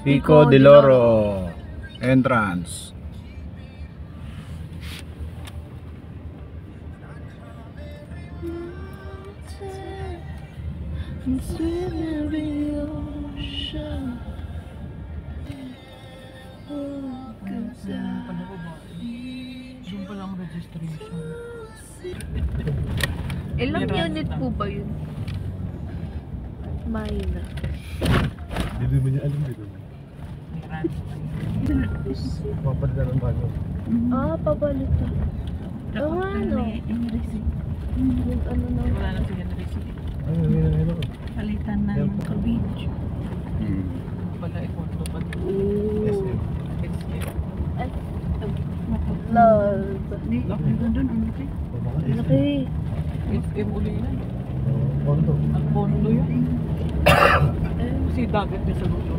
Pico de Loro entrance. Zoom pa lang registration. Ilang unit po ba yun? Mahina. Hindi mo niya alam dito. Papadala ng bago. Pabalit na. Oo nga, no? Yung ano na. Wala na siya na receipt. Ano? Palitan na yung kabidyo. Pala ikondo pa ito. Ooh. Ay, love. Laki doon, ang laki. Laki. SM uli yan. Kondo. Ang pondo yan. Si dagat niya sa luto.